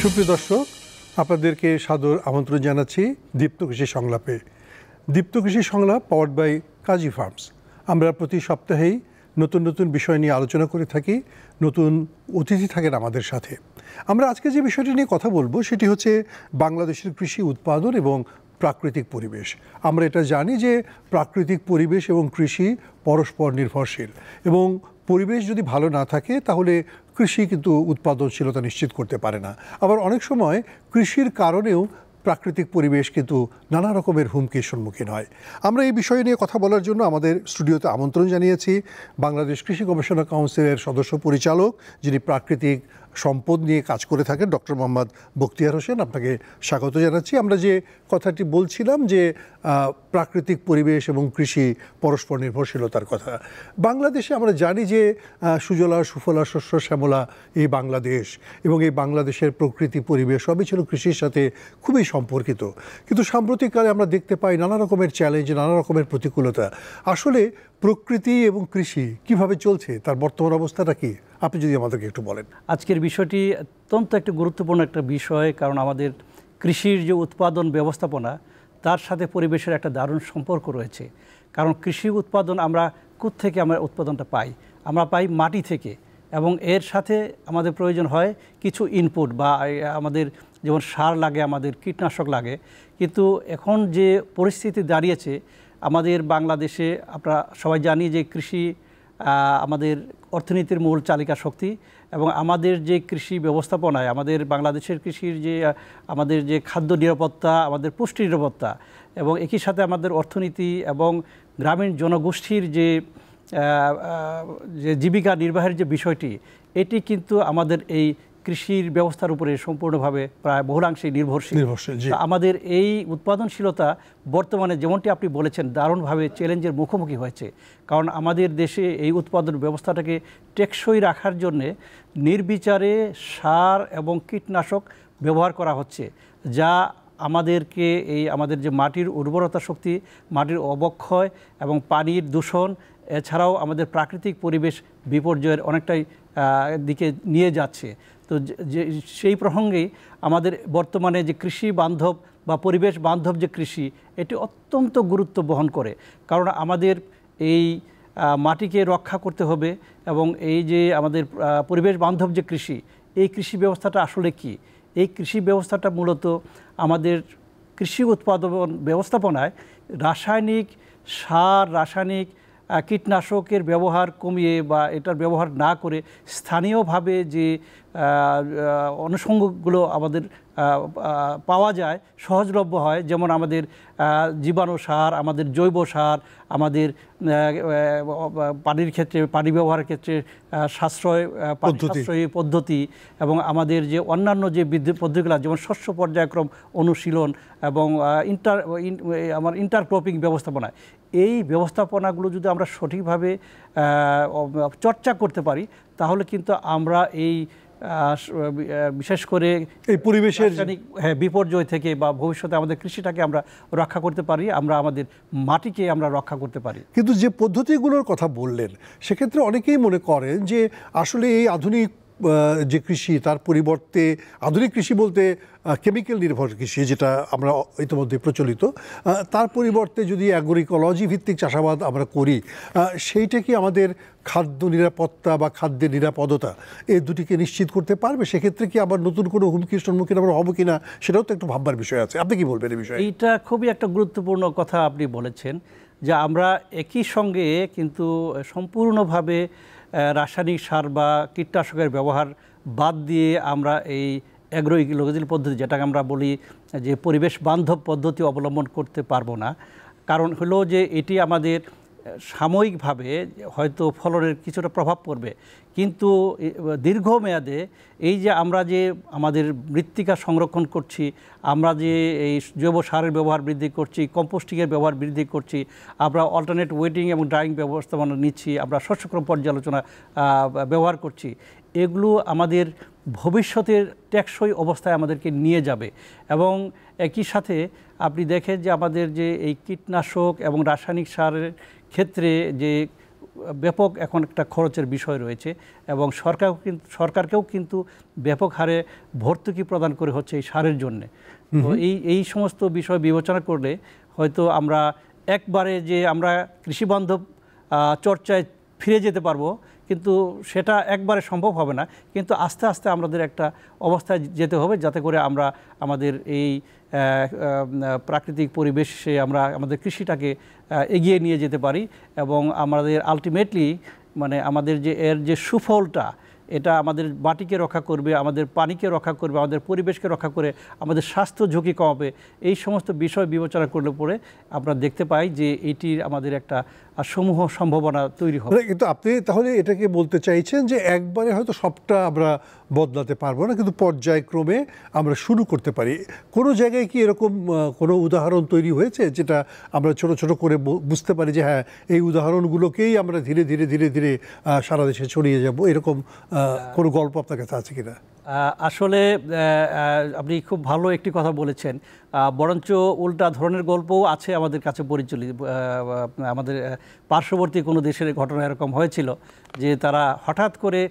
সুপ্রিয় দর্শক, আপনাদেরকে সাদর আমন্ত্রণ জানাচ্ছি দীপ্ত কৃষি সংলাপে। দীপ্ত কৃষি সংলাপ পাওয়ার্ড বাই কাজী ফার্মস। আমরা প্রতি সপ্তাহেই নতুন নতুন বিষয় নিয়ে আলোচনা করে থাকি, নতুন অতিথি থাকেন আমাদের সাথে। আমরা আজকে যে বিষয়টি নিয়ে কথা বলবো সেটি হচ্ছে বাংলাদেশের কৃষি উৎপাদন এবং প্রাকৃতিক পরিবেশ। আমরা এটা জানি যে প্রাকৃতিক পরিবেশ এবং কৃষি পরস্পর নির্ভরশীল, এবং পরিবেশ যদি ভালো না থাকে তাহলে কৃষি কিন্তু উৎপাদনশীলতা নিশ্চিত করতে পারে না। আবার অনেক সময় কৃষির কারণেও প্রাকৃতিক পরিবেশ কিন্তু নানা রকমের হুমকির সম্মুখীন হয়। আমরা এই বিষয় নিয়ে কথা বলার জন্য আমাদের স্টুডিওতে আমন্ত্রণ জানিয়েছি বাংলাদেশ কৃষি গবেষণা কাউন্সিলের সদস্য পরিচালক, যিনি প্রাকৃতিক সম্পদ নিয়ে কাজ করে থাকেন, ডক্টর মোহাম্মদ বখতিয়ার হোসেন। আপনাকে স্বাগত জানাচ্ছি। আমরা যে কথাটি বলছিলাম যে প্রাকৃতিক পরিবেশ এবং কৃষি পরস্পর নির্ভরশীলতার কথা, বাংলাদেশে আমরা জানি যে সুজলা সুফলা শস্য শ্যামলা এই বাংলাদেশ, এবং এই বাংলাদেশের প্রকৃতি পরিবেশ সবই ছিল কৃষির সাথে খুবই সম্পর্কিত। কিন্তু সাম্প্রতিককালে আমরা দেখতে পাই নানা রকমের চ্যালেঞ্জ, নানা রকমের প্রতিকূলতা। আসলে প্রকৃতি এবং কৃষি কিভাবে চলছে, তার বর্তমান অবস্থাটা কি, আপনি যদি আমাদেরকে একটু বলেন। আজকের বিষয়টি অত্যন্ত একটা গুরুত্বপূর্ণ একটা বিষয়, কারণ আমাদের কৃষির যে উৎপাদন ব্যবস্থাপনা তার সাথে পরিবেশের একটা দারুণ সম্পর্ক রয়েছে। কারণ কৃষি উৎপাদন আমরা কোত্থেকে আমরা উৎপাদনটা পাই, আমরা পাই মাটি থেকে, এবং এর সাথে আমাদের প্রয়োজন হয় কিছু ইনপুট, বা আমাদের যেমন সার লাগে, আমাদের কীটনাশক লাগে। কিন্তু এখন যে পরিস্থিতি দাঁড়িয়েছে আমাদের বাংলাদেশে, আমরা সবাই জানি যে কৃষি আমাদের অর্থনীতির মূল চালিকা শক্তি, এবং আমাদের যে কৃষি ব্যবস্থাপনায় আমাদের বাংলাদেশের কৃষির যে আমাদের যে খাদ্য নিরাপত্তা, আমাদের পুষ্টি নিরাপত্তা, এবং একই সাথে আমাদের অর্থনীতি এবং গ্রামীণ জনগোষ্ঠীর যে জীবিকা নির্বাহের যে বিষয়টি, এটি কিন্তু আমাদের এই কৃষির ব্যবস্থার উপরে সম্পূর্ণভাবে প্রায় বহুলাংশে নির্ভরশীল। আমাদের এই উৎপাদনশীলতা বর্তমানে, যেমনটি আপনি বলেছেন, দারুণভাবে চ্যালেঞ্জের মুখোমুখি হয়েছে। কারণ আমাদের দেশে এই উৎপাদন ব্যবস্থাটাকে টেকসই রাখার জন্যে নির্বিচারে সার এবং কীটনাশক ব্যবহার করা হচ্ছে, যা আমাদেরকে আমাদের যে মাটির উর্বরতা শক্তি, মাটির অবক্ষয় এবং পানির দূষণ, এছাড়াও আমাদের প্রাকৃতিক পরিবেশ বিপর্যয়ের অনেকটাই দিকে নিয়ে যাচ্ছে। তো সেই প্রসঙ্গেই আমাদের বর্তমানে যে কৃষি বান্ধব বা পরিবেশ বান্ধব যে কৃষি, এটি অত্যন্ত গুরুত্ব বহন করে। কারণ আমাদের এই মাটিকে রক্ষা করতে হবে, এবং এই যে আমাদের পরিবেশ বান্ধব যে কৃষি, এই কৃষি ব্যবস্থাটা আসলে কি? এই কৃষি ব্যবস্থাটা মূলত আমাদের কৃষি উৎপাদন ব্যবস্থাপনায় রাসায়নিক সার, রাসায়নিক কীটনাশকের ব্যবহার কমিয়ে বা এটার ব্যবহার না করে স্থানীয়ভাবে যে অনুষঙ্গগুলো আমাদের পাওয়া যায়, সহজলভ্য হয়, যেমন আমাদের জীবাণু সার, আমাদের জৈব সার, আমাদের পানির ক্ষেত্রে, পানি ব্যবহারের ক্ষেত্রে সাশ্রয়ী পদ্ধতি, এবং আমাদের যে অন্যান্য যে বিদ্যুৎ পদ্ধতিগুলো, যেমন শস্য পর্যায়ক্রম অনুশীলন এবং ইন্টারক্রপিং ব্যবস্থাপনা, এই ব্যবস্থাপনাগুলো যদি আমরা সঠিকভাবে চর্চা করতে পারি, তাহলে কিন্তু আমরা এই বিশেষ করে এই পরিবেশের বিপর্যয় থেকে বা ভবিষ্যতে আমাদের কৃষিটাকে আমরা রক্ষা করতে পারি, আমরা আমাদের মাটিকে আমরা রক্ষা করতে পারি। কিন্তু যে পদ্ধতিগুলোর কথা বললেন, সেক্ষেত্রে অনেকেই মনে করেন যে আসলে এই আধুনিক যে কৃষি, তার পরিবর্তে আধুনিক কৃষি বলতে কেমিক্যাল নির্ভর কৃষি, যেটা আমরা ইতিমধ্যে প্রচলিত, তার পরিবর্তে যদি অ্যাগ্রোইকোলজি ভিত্তিক চাষাবাদ আমরা করি, সেইটা কি আমাদের খাদ্য নিরাপত্তা বা খাদ্যের নিরাপদতা এই দুটিকে নিশ্চিত করতে পারবে? সেক্ষেত্রে কি আবার নতুন কোনো হুমকির সম্মুখীন আমরা হবো কিনা, সেটাও তো একটু ভাববার বিষয় আছে। আপনি কি বলবেন এই বিষয়ে? এইটা খুবই একটা গুরুত্বপূর্ণ কথা আপনি বলেছেন, যে আমরা একই সঙ্গে কিন্তু সম্পূর্ণভাবে রাসায়নিক সার বা কীটনাশকের ব্যবহার বাদ দিয়ে আমরা এই অ্যাগ্রোইকোলজি পদ্ধতি, যেটাকে আমরা বলি যে পরিবেশ বান্ধব পদ্ধতি, অবলম্বন করতে পারবো না। কারণ হলো যে এটি আমাদের সাময়িকভাবে হয়তো ফলনের কিছুটা প্রভাব পড়বে, কিন্তু দীর্ঘমেয়াদে এই যে আমরা যে আমাদের মৃত্তিকা সংরক্ষণ করছি, আমরা যে এই জৈব সারের ব্যবহার বৃদ্ধি করছি, কম্পোস্টিংয়ের ব্যবহার বৃদ্ধি করছি, আমরা অল্টারনেট ওয়েটিং এবং ড্রাইং ব্যবস্থাপনা নিচ্ছি, আমরা শস্যক্রম পর্যালোচনা ব্যবহার করছি, এগুলো আমাদের ভবিষ্যতের টেকসই অবস্থায় আমাদেরকে নিয়ে যাবে। এবং একই সাথে আপনি দেখেন যে আমাদের যে এই কীটনাশক এবং রাসায়নিক সারের ক্ষেত্রে যে ব্যাপক এখন একটা খরচের বিষয় রয়েছে এবং সরকারকেও কিন্তু ব্যাপক হারে ভর্তুকি প্রদান করে হচ্ছে এই সারের জন্যে। তো এই সমস্ত বিষয় বিবেচনা করলে হয়তো আমরা একবারে যে আমরা কৃষিবান্ধব চর্চায় ফিরে যেতে পারবো, কিন্তু সেটা একবারে সম্ভব হবে না। কিন্তু আস্তে আস্তে আমাদের একটা অবস্থায় যেতে হবে যাতে করে আমরা আমাদের এই প্রাকৃতিক পরিবেশে আমরা আমাদের কৃষিটাকে এগিয়ে নিয়ে যেতে পারি এবং আমাদের আলটিমেটলি মানে আমাদের যে এর যে সুফলটা, এটা আমাদের মাটিকে রক্ষা করবে, আমাদের পানিকে রক্ষা করবে, আমাদের পরিবেশকে রক্ষা করে আমাদের স্বাস্থ্য ঝুঁকি কমাবে। এই সমস্ত বিষয় বিবেচনা করলে পরে আমরা দেখতে পাই যে এটির আমাদের একটা সমূহ সম্ভাবনা তৈরি হবে। কিন্তু আপনি তাহলে এটাকে বলতে চাইছেন যে একবারে হয়তো সবটা আমরা বদলাতে পারবো না, কিন্তু পর্যায়ক্রমে আমরা শুরু করতে পারি। কোনো জায়গায় কি এরকম কোনো উদাহরণ তৈরি হয়েছে যেটা আমরা ছোট ছোট করে বুঝতে পারি যে হ্যাঁ এই উদাহরণগুলোকেই আমরা ধীরে ধীরে ধীরে ধীরে সারা দেশে ছড়িয়ে যাব, এরকম কোনো গল্প আপনার কাছে আছে কিনা? আসলে আপনি খুব ভালো একটি কথা বলেছেন, বরঞ্চ উল্টা ধরনের গল্পও আছে আমাদের কাছে পরিচালিত। আমাদের পার্শ্ববর্তী কোনো দেশের ঘটনা এরকম হয়েছিল যে তারা হঠাৎ করে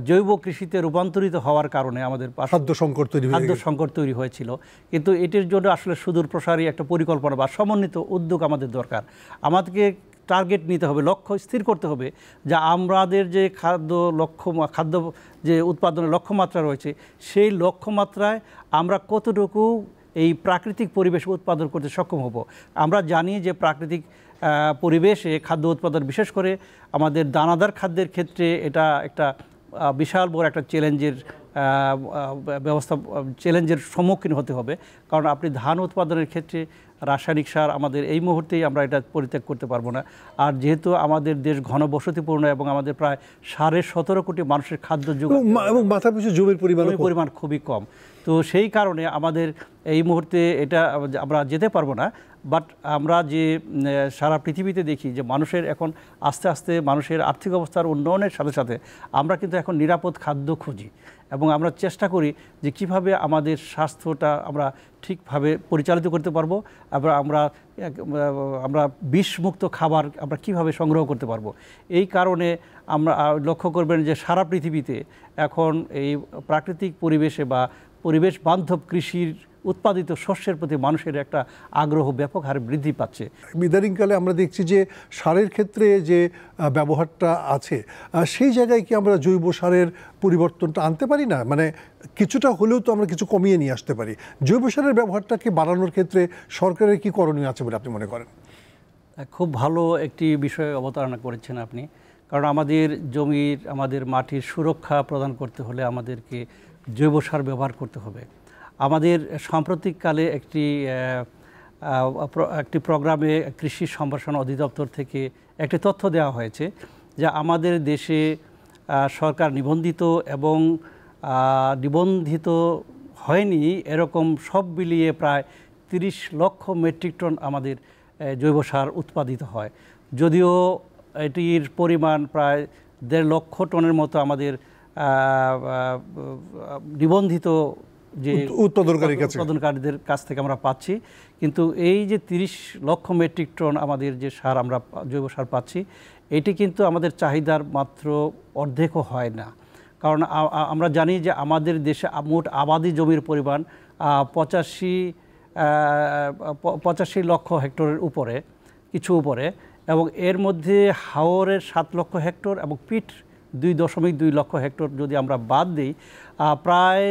জৈব কৃষিতে রূপান্তরিত হওয়ার কারণে আমাদের খাদ্য সংকট তৈরি হয়েছিল। কিন্তু এটির জন্য আসলে সুদূর প্রসারী একটা পরিকল্পনা বা সমন্বিত উদ্যোগ আমাদের দরকার। আমাদেরকে টার্গেট নিতে হবে, লক্ষ্য স্থির করতে হবে যে আমাদের যে খাদ্য যে উৎপাদনের লক্ষ্যমাত্রা রয়েছে সেই লক্ষ্যমাত্রায় আমরা কতটুকু এই প্রাকৃতিক পরিবেশ উৎপাদন করতে সক্ষম হব। আমরা জানি যে প্রাকৃতিক পরিবেশে খাদ্য উৎপাদন, বিশেষ করে আমাদের দানাদার খাদ্যের ক্ষেত্রে এটা একটা বিশাল বড় একটা চ্যালেঞ্জের সম্মুখীন হতে হবে। কারণ আপনি ধান উৎপাদনের ক্ষেত্রে রাসায়নিক সার আমাদের এই মুহূর্তেই আমরা এটা পরিত্যাগ করতে পারবো না। আর যেহেতু আমাদের দেশ ঘনবসতিপূর্ণ এবং আমাদের প্রায় 17.5 কোটি মানুষের খাদ্য যোগান এবং মাথাপিছু জমির পরিমাণ খুবই কম, তো সেই কারণে আমাদের এই মুহূর্তে এটা আমরা যেতে পারবো না। বাট আমরা যে সারা পৃথিবীতে দেখি যে মানুষের এখন আস্তে আস্তে মানুষের আর্থিক অবস্থার উন্নয়নের সাথে সাথে আমরা কিন্তু এখন নিরাপদ খাদ্য খুঁজি এবং আমরা চেষ্টা করি যে কিভাবে আমাদের স্বাস্থ্যটা আমরা ঠিকভাবে পরিচালিত করতে পারবো, আমরা বিষমুক্ত খাবার আমরা কিভাবে সংগ্রহ করতে পারবো। এই কারণে আমরা লক্ষ্য করবেন যে সারা পৃথিবীতে এখন এই প্রাকৃতিক পরিবেশে বা পরিবেশ বান্ধব কৃষির উৎপাদিত শস্যের প্রতি মানুষের একটা আগ্রহ ব্যাপক হারে বৃদ্ধি পাচ্ছে। ইদানিংকালে আমরা দেখছি যে সারের ক্ষেত্রে যে ব্যবহারটা আছে সেই জায়গায় কি আমরা জৈব সারের পরিবর্তনটা আনতে পারি না? মানে কিছুটা হলেও তো আমরা কিছু কমিয়ে নিয়ে আসতে পারি। জৈব সারের ব্যবহারটাকে বাড়ানোর ক্ষেত্রে সরকারের কি করণীয় আছে বলে আপনি মনে করেন? খুব ভালো একটি বিষয় অবতারণা করেছেন আপনি। কারণ আমাদের জমির, আমাদের মাটির সুরক্ষা প্রদান করতে হলে আমাদেরকে জৈব সার ব্যবহার করতে হবে। আমাদের সাম্প্রতিককালে একটি প্রোগ্রামে কৃষি সম্প্রসারণ অধিদপ্তর থেকে একটি তথ্য দেওয়া হয়েছে যে আমাদের দেশে সরকার নিবন্ধিত এবং নিবন্ধিত হয়নি এরকম সব মিলিয়ে প্রায় 30 লক্ষ মেট্রিক টন আমাদের জৈব সার উৎপাদিত হয়। যদিও এটির পরিমাণ প্রায় 1.5 লক্ষ টনের মতো আমাদের নিবন্ধিত যে উৎপাদনকারীদের কাছ থেকে আমরা পাচ্ছি, কিন্তু এই যে 30 লক্ষ মেট্রিক টন আমাদের যে সার আমরা জৈব সার পাচ্ছি, এটি কিন্তু আমাদের চাহিদার মাত্র অর্ধেকও হয় না। কারণ আমরা জানি যে আমাদের দেশে মোট আবাদি জমির পরিমাণ 85 লক্ষ হেক্টরের উপরে, কিছু উপরে, এবং এর মধ্যে হাওরের 7 লক্ষ হেক্টর এবং পিট 2.2 লক্ষ হেক্টর যদি আমরা বাদ দিই, প্রায়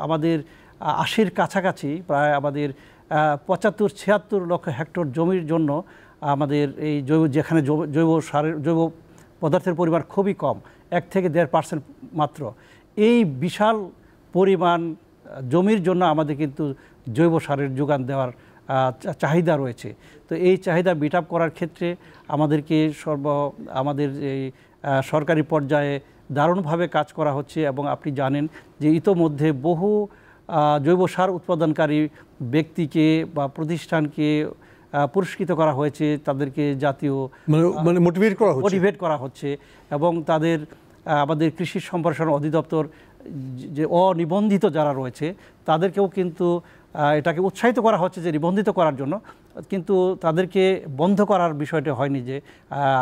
আমাদের 80-র কাছাকাছি, প্রায় আমাদের 75-76 লক্ষ হেক্টর জমির জন্য আমাদের এই যেখানে জৈব পদার্থের পরিমাণ খুবই কম, 1 থেকে 1.5% মাত্র, এই বিশাল পরিমাণ জমির জন্য আমাদের কিন্তু জৈব সারের যোগান দেওয়ার চাহিদা রয়েছে। তো এই চাহিদা মিট আপ করার ক্ষেত্রে আমাদেরকে আমাদের এই সরকারি পর্যায়ে দারুণভাবে কাজ করা হচ্ছে এবং আপনি জানেন যে ইতোমধ্যে বহু জৈব সার উৎপাদনকারী ব্যক্তিকে বা প্রতিষ্ঠানকে পুরস্কৃত করা হয়েছে, তাদেরকে জাতীয় মোটিভেট করা হচ্ছে এবং তাদের আমাদের কৃষি সম্প্রসারণ অধিদপ্তর যে অনিবন্ধিত যারা রয়েছে তাদেরকেও কিন্তু এটাকে উৎসাহিত করা হচ্ছে যে নিবন্ধিত করার জন্য, কিন্তু তাদেরকে বন্ধ করার বিষয়টা হয়নি যে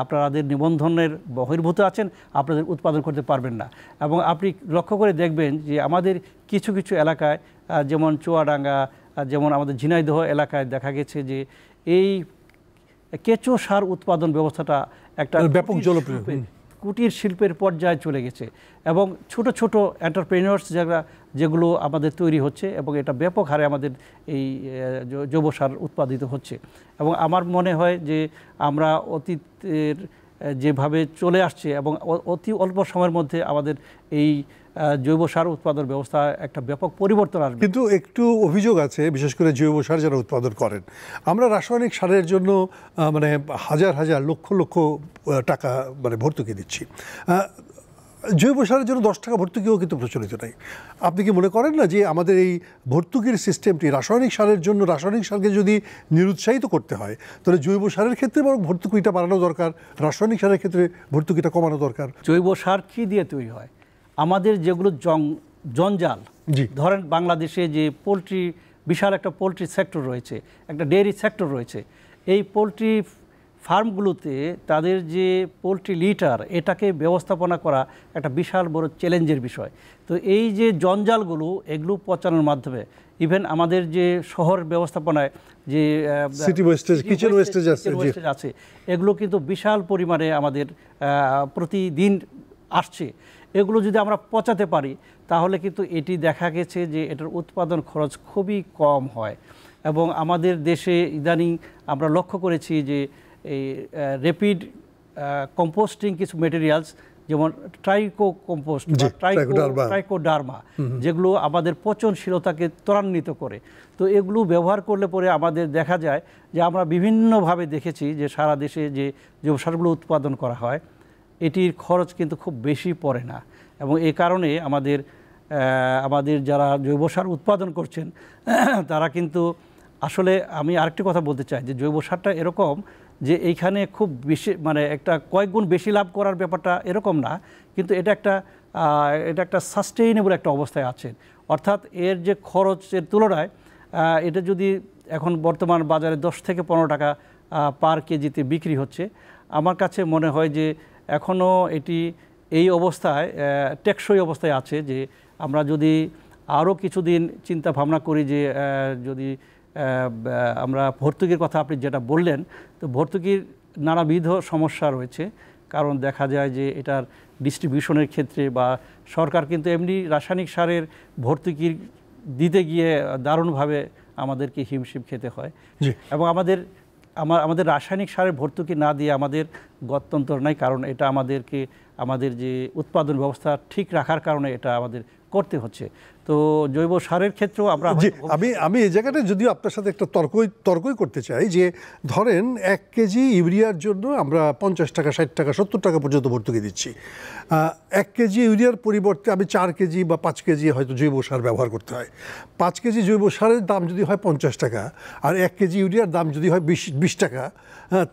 আপনাদের নিবন্ধনের বহির্ভূত আছেন, আপনাদের উৎপাদন করতে পারবেন না। এবং আপনি লক্ষ্য করে দেখবেন যে আমাদের কিছু কিছু এলাকায় যেমন চুয়াডাঙ্গা, যেমন আমাদের ঝিনাইদহ এলাকায় দেখা গেছে যে এই কেঁচো সার উৎপাদন ব্যবস্থাটা একটা ব্যাপক জনপ্রিয় কুটির শিল্পের পর্যায়ে চলে গেছে, এবং ছোট ছোট এন্টারপ্রেনিয়র্স যেগুলো আমাদের তৈরি হচ্ছে, এবং এটা ব্যাপক হারে আমাদের এই জৈব সার উৎপাদিত হচ্ছে। এবং আমার মনে হয় যে আমরা অতীতের যেভাবে চলে আসছে এবং অতি অল্প সময়ের মধ্যে আমাদের এই জৈব সার উৎপাদন ব্যবস্থা একটা ব্যাপক পরিবর্তন আসবে। কিন্তু একটু অভিযোগ আছে, বিশেষ করে জৈব সার যারা উৎপাদন করেন, আমরা রাসায়নিক সারের জন্য মানে হাজার হাজার লক্ষ লক্ষ টাকা মানে ভর্তুকি দিচ্ছি, জৈব সারের জন্য 10 টাকা ভর্তুকিও কিন্তু প্রচলিত নাই। আপনি কি মনে করেন না যে আমাদের এই ভর্তুকির সিস্টেমটি রাসায়নিক সারের জন্য, রাসায়নিক সারকে যদি নিরুৎসাহিত করতে হয় তাহলে জৈব সারের ক্ষেত্রে বরং ভর্তুকিটা বাড়ানো দরকার, রাসায়নিক সারের ক্ষেত্রে ভর্তুকিটা কমানো দরকার? জৈব সার কী দিয়ে তৈরি হয়? আমাদের যেগুলো জঞ্জাল, ধরেন বাংলাদেশে যে পোলট্রি, বিশাল একটা পোলট্রি সেক্টর রয়েছে, একটা ডেয়ারি সেক্টর রয়েছে, এই পোলট্রি ফার্মগুলোতে তাদের যে পোলট্রি লিটার, এটাকে ব্যবস্থাপনা করা একটা বিশাল বড় চ্যালেঞ্জের বিষয়। তো এই যে জঞ্জালগুলো, এগুলো পচানোর মাধ্যমে ইভেন আমাদের যে শহর ব্যবস্থাপনায় যে সিটি ওয়েস্টেজ, কিচেন ওয়েস্টেজ আছে, এগুলো কিন্তু বিশাল পরিমাণে আমাদের প্রতিদিন আসছে। এগুলো যদি আমরা পচাতে পারি তাহলে কিন্তু এটি দেখা গেছে যে এটার উৎপাদন খরচ খুবই কম হয়। এবং আমাদের দেশে ইদানিং আমরা লক্ষ্য করেছি যে এই র্যাপিড কম্পোস্টিং কিছু মেটেরিয়ালস, যেমন ট্রাইকো কম্পোস্ট, ট্রাইকোডার্মা, যেগুলো আমাদের পচনশীলতাকে ত্বরান্বিত করে। তো এগুলো ব্যবহার করলে পরে আমাদের দেখা যায় যে আমরা বিভিন্নভাবে দেখেছি যে সারা দেশে যে জৈব সারগুলো উৎপাদন করা হয় এটির খরচ কিন্তু খুব বেশি পড়ে না। এবং এই কারণে আমাদের যারা জৈব সার উৎপাদন করছেন তারা কিন্তু আসলে, আমি আরেকটি কথা বলতে চাই যে জৈব সারটা এরকম যে এইখানে খুব বেশি মানে একটা কয়েক গুণ বেশি লাভ করার ব্যাপারটা এরকম না, কিন্তু এটা একটা সাস্টেইনেবল একটা অবস্থায় আছে। অর্থাৎ এর যে খরচের তুলনায় এটা যদি এখন বর্তমান বাজারে 10 থেকে 15 টাকা পার কেজিতে বিক্রি হচ্ছে, আমার কাছে মনে হয় যে এখনও এটি এই অবস্থায় টেকসই অবস্থায় আছে। যে আমরা যদি আরও কিছুদিন চিন্তা ভাবনা করি যে যদি আমরা ভর্তুকির কথা আপনি যেটা বললেন, তো ভর্তুকির নানাবিধ সমস্যা রয়েছে। কারণ দেখা যায় যে এটার ডিস্ট্রিবিউশনের ক্ষেত্রে বা সরকার কিন্তু এমনি রাসায়নিক সারের ভর্তুকি দিতে গিয়ে দারুণভাবে আমাদেরকে হিমশিম খেতে হয়। এবং আমাদের রাসায়নিক সারের ভর্তুকি না দিয়ে আমাদের গত্যন্তর নাই, কারণ এটা আমাদের যে উৎপাদন ব্যবস্থা ঠিক রাখার কারণে এটা আমাদের করতে হচ্ছে। তো জৈব সারের ক্ষেত্রেও আমি এই জায়গাটা যদিও আপনার সাথে একটা তর্কই করতে চাই যে ধরেন 1 কেজি ইউরিয়ার জন্য আমরা 50 টাকা, 60 টাকা, 70 টাকা পর্যন্ত ভর্তুকি দিচ্ছি। 1 কেজি ইউরিয়ার পরিবর্তে আমি 4 কেজি বা 5 কেজি হয়তো জৈব সার ব্যবহার করতে হয়। 5 কেজি জৈব সারের দাম যদি হয় 50 টাকা আর 1 কেজি ইউরিয়ার দাম যদি হয় 20 টাকা,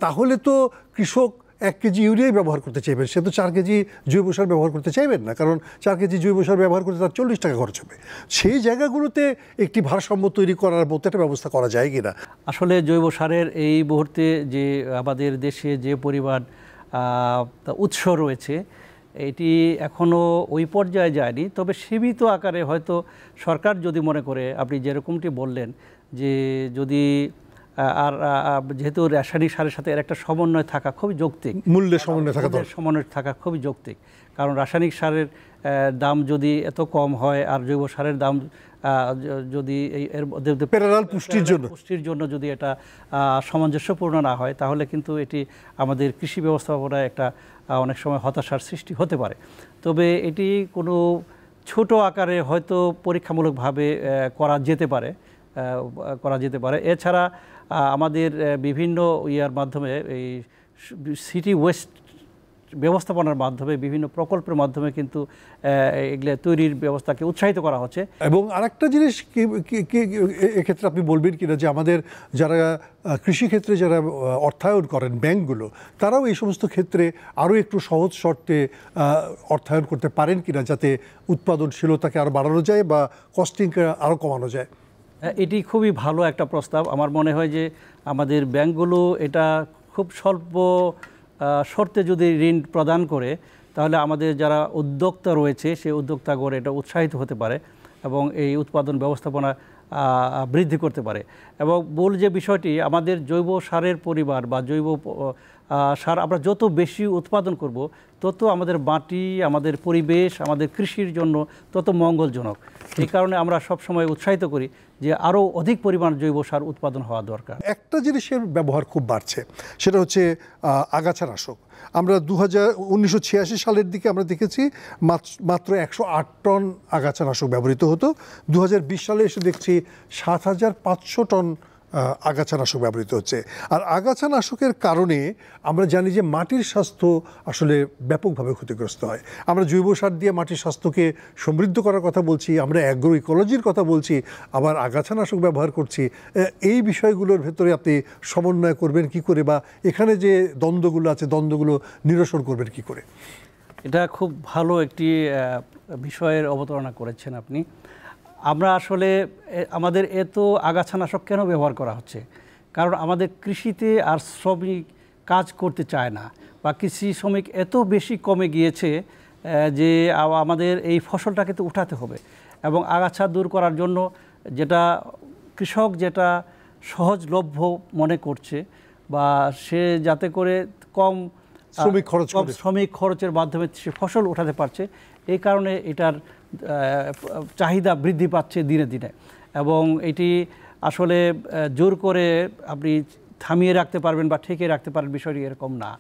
তাহলে তো কৃষক 1 কেজি ইউরিয়াই ব্যবহার করতে চাইবেন, সে তো 4 কেজি জৈব সার ব্যবহার করতে চাইবেন না, কারণ 4 কেজি জৈব সার ব্যবহার করতে তার 40 টাকা খরচ হবে। সেই জায়গাগুলোতে একটি ভারসাম্য তৈরি করার মতো একটা ব্যবস্থা করা যায় কিনা? আসলে জৈব সারের এই মুহূর্তে যে আমাদের দেশে যে পরিমাণ উৎস রয়েছে, এটি এখনও ওই পর্যায়ে যায়নি। তবে সীমিত আকারে হয়তো সরকার যদি মনে করে, আপনি যেরকমটি বললেন যে যদি আর যেহেতু রাসায়নিক সারের সাথে এর একটা সমন্বয় থাকা খুবই যৌক্তিক, মূল্যের সমন্বয় থাকা খুবই যৌক্তিক। কারণ রাসায়নিক সারের দাম যদি এত কম হয় আর জৈব সারের দাম যদি এর মধ্যে পুষ্টির জন্য যদি এটা সামঞ্জস্যপূর্ণ না হয়, তাহলে কিন্তু এটি আমাদের কৃষি ব্যবস্থাপনায় একটা অনেক সময় হতাশার সৃষ্টি হতে পারে। তবে এটি কোনো ছোট আকারে হয়তো পরীক্ষামূলকভাবে করা যেতে পারে। এছাড়া আমাদের বিভিন্ন ইয়ার মাধ্যমে এই সিটি ওয়েস্ট ব্যবস্থাপনার মাধ্যমে বিভিন্ন প্রকল্পের মাধ্যমে কিন্তু এগুলো তৈরির ব্যবস্থাকে উৎসাহিত করা হচ্ছে। এবং আরেকটা জিনিস এক্ষেত্রে আপনি বলবেন কিনা যে আমাদের যারা কৃষিক্ষেত্রে যারা অর্থায়ন করেন ব্যাংকগুলো, তারাও এই সমস্ত ক্ষেত্রে আরও একটু সহজ শর্তে অর্থায়ন করতে পারেন কিনা, যাতে উৎপাদনশীলতাকে আরও বাড়ানো যায় বা কস্টিংকে আরও কমানো যায়? এটি খুবই ভালো একটা প্রস্তাব। আমার মনে হয় যে আমাদের ব্যাংকগুলো এটা খুব স্বল্প শর্তে যদি ঋণ প্রদান করে, তাহলে আমাদের যারা উদ্যোক্তা রয়েছে সেই উদ্যোক্তাগণ এটা উৎসাহিত হতে পারে এবং এই উৎপাদন ব্যবস্থাপনা বৃদ্ধি করতে পারে। এবং মূল যে বিষয়টি, আমাদের জৈব সারের পরিমাণ বা জৈব সার আমরা যত বেশি উৎপাদন করব, তত আমাদের মাটি, আমাদের পরিবেশ, আমাদের কৃষির জন্য তত মঙ্গলজনক। এই কারণে আমরা সবসময় উৎসাহিত করি যে আরও অধিক পরিমাণ জৈব সার উৎপাদন হওয়া দরকার। একটা জিনিসের ব্যবহার খুব বাড়ছে, সেটা হচ্ছে আগাছানাশক। আমরা 1986 সালের দিকে আমরা দেখেছি মাত্র 108 টন আগাছানাশক ব্যবহৃত হতো। 2020 সালে এসে দেখছি 7500 টন আগাছানাশক ব্যবহৃত হচ্ছে। আর আগাছানাশকের কারণে আমরা জানি যে মাটির স্বাস্থ্য আসলে ব্যাপকভাবে ক্ষতিগ্রস্ত হয়। আমরা জৈব সার দিয়ে মাটির স্বাস্থ্যকে সমৃদ্ধ করার কথা বলছি, আমরা অ্যাগ্রো ইকোলজির কথা বলছি, আবার আগাছানাশক ব্যবহার করছি। এই বিষয়গুলোর ভেতরে আপনি সমন্বয় করবেন কি করে, বা এখানে যে দ্বন্দ্বগুলো আছে দ্বন্দ্বগুলো নিরসন করবেন কি করে? এটা খুব ভালো একটি বিষয়ের অবতারণা করেছেন আপনি। আমরা আসলে আমাদের এত আগাছানাশক কেন ব্যবহার করা হচ্ছে? কারণ আমাদের কৃষিতে আর শ্রমিক কাজ করতে চায় না, বা কৃষি শ্রমিক এত বেশি কমে গিয়েছে যে আমাদের এই ফসলটাকে তো উঠাতে হবে। এবং আগাছা দূর করার জন্য যেটা কৃষক যেটা সহজলভ্য মনে করছে, বা সে যাতে করে কম শ্রমিক খরচের মাধ্যমে সে ফসল উঠাতে পারছে, এই কারণে এটার চাহিদা বৃদ্ধি পাচ্ছে দিনে দিনে। এবং এটি আসলে জোর করে আপনি থামিয়ে রাখতে পারবেন বা ঠেকে রাখতে পারবেন, বিষয়টি এরকম না।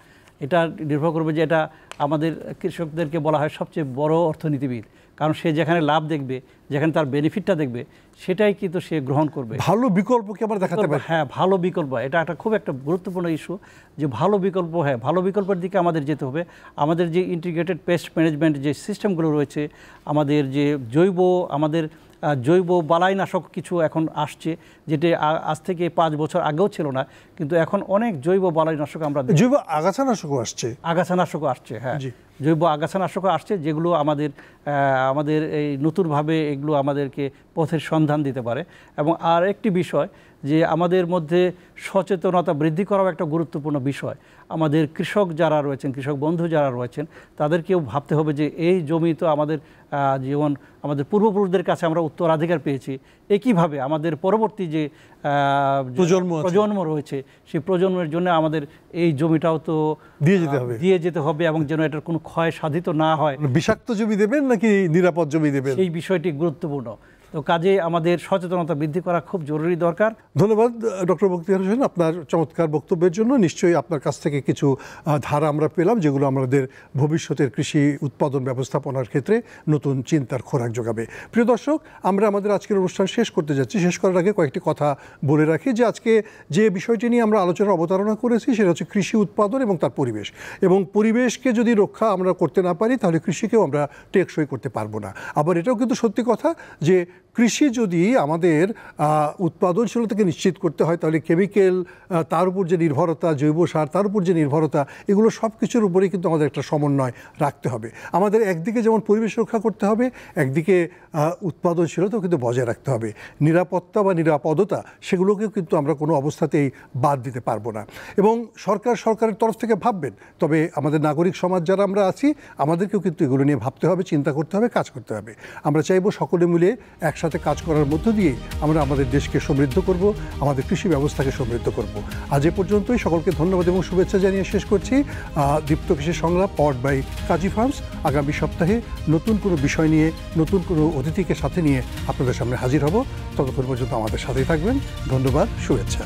এটা নির্ভর করবে যে এটা আমাদের কৃষকদেরকে বলা হয় সবচেয়ে বড় অর্থনীতিবিদ, কারণ সে যেখানে লাভ দেখবে, যেখানে তার বেনিফিটটা দেখবে, সেটাই কিন্তু সে গ্রহণ করবে। ভালো বিকল্প কি আমরা দেখাতে পারি? হ্যাঁ, ভালো বিকল্প, এটা একটা খুব একটা গুরুত্বপূর্ণ ইস্যু যে ভালো বিকল্প। হ্যাঁ, ভালো বিকল্পের দিকে আমাদের যেতে হবে। আমাদের যে ইন্টিগ্রেটেড পেস্ট ম্যানেজমেন্ট যে সিস্টেমগুলো রয়েছে, আমাদের যে জৈব বালাইনাশক কিছু এখন আসছে, যেটা আজ থেকে 5 বছর আগেও ছিল না, কিন্তু এখন অনেক জৈব বালাইনাশক আমরা জৈব আগাছানাশকও আসছে। হ্যাঁ, জৈব আগাছানাশকও আসছে, যেগুলো আমাদের এই নতুনভাবে এগুলো আমাদেরকে পথের সন্ধান দিতে পারে। এবং আর একটি বিষয় যে আমাদের মধ্যে সচেতনতা বৃদ্ধি করাও একটা গুরুত্বপূর্ণ বিষয়। আমাদের কৃষক যারা রয়েছেন, কৃষক বন্ধু যারা রয়েছেন, তাদেরকেও ভাবতে হবে যে এই জমি তো আমাদের যেমন আমাদের পূর্বপুরুষদের কাছে আমরা উত্তরাধিকার পেয়েছি, একইভাবে আমাদের পরবর্তী যে প্রজন্ম রয়েছে, সেই প্রজন্মের জন্য আমাদের এই জমিটাও তো দিয়ে যেতে হবে, এবং যেন এটার কোনো ক্ষয় সাধিত না হয়। বিষাক্ত জমি দেবেন নাকি নিরাপদ জমি দেবেন, এই বিষয়টি গুরুত্বপূর্ণ। তো কাজে আমাদের সচেতনতা বৃদ্ধি করা খুব জরুরি দরকার। ধন্যবাদ ডক্টর বখতিয়ার হোসেন আপনার চমৎকার বক্তব্যের জন্য। নিশ্চয়ই আপনার কাছ থেকে কিছু ধারা আমরা পেলাম, যেগুলো আমাদের ভবিষ্যতের কৃষি উৎপাদন ব্যবস্থাপনার ক্ষেত্রে নতুন চিন্তার খোরাক যোগাবে। প্রিয় দর্শক, আমরা আমাদের আজকের অনুষ্ঠান শেষ করতে যাচ্ছি। শেষ করার আগে কয়েকটি কথা বলে রাখি যে আজকে যে বিষয়টি নিয়ে আমরা আলোচনার অবতারণা করেছি, সেটা হচ্ছে কৃষি উৎপাদন এবং তার পরিবেশ। এবং পরিবেশকে যদি রক্ষা আমরা করতে না পারি, তাহলে কৃষিকেও আমরা টেকসই করতে পারবো না। আবার এটাও কিন্তু সত্যি কথা যে কৃষি যদি আমাদের উৎপাদনশীলতাকে নিশ্চিত করতে হয়, তাহলে কেমিক্যাল, তার উপর যে নির্ভরতা, জৈব সার, তার উপর যে নির্ভরতা, এগুলো সব কিছুর উপরেই কিন্তু আমাদের একটা সমন্বয় রাখতে হবে। আমাদের একদিকে যেমন পরিবেশ রক্ষা করতে হবে, একদিকে উৎপাদনশীলতাও কিন্তু বজায় রাখতে হবে। নিরাপত্তা বা নিরাপদতা, সেগুলোকেও কিন্তু আমরা কোনো অবস্থাতেই বাদ দিতে পারবো না। এবং সরকারের তরফ থেকে ভাববেন, তবে আমাদের নাগরিক সমাজ যারা আমরা আছি, আমাদেরকেও কিন্তু এগুলো নিয়ে ভাবতে হবে, চিন্তা করতে হবে, কাজ করতে হবে। আমরা চাইবো সকলে মিলে একসাথে কাজ করার মধ্য দিয়ে আমরা আমাদের দেশকে সমৃদ্ধ করব, আমাদের কৃষি ব্যবস্থাকে সমৃদ্ধ করব। আজ এ পর্যন্তই। সকলকে ধন্যবাদ এবং শুভেচ্ছা জানিয়ে শেষ করছি। দীপ্ত কৃষি সংলাপ পাওয়ার্ড বাই কাজী ফার্মস আগামী সপ্তাহে নতুন কোনো বিষয় নিয়ে, নতুন কোনো অতিথিকে সাথে নিয়ে আপনাদের সামনে হাজির হব। ততক্ষণ পর্যন্ত আমাদের সাথেই থাকবেন। ধন্যবাদ, শুভেচ্ছা।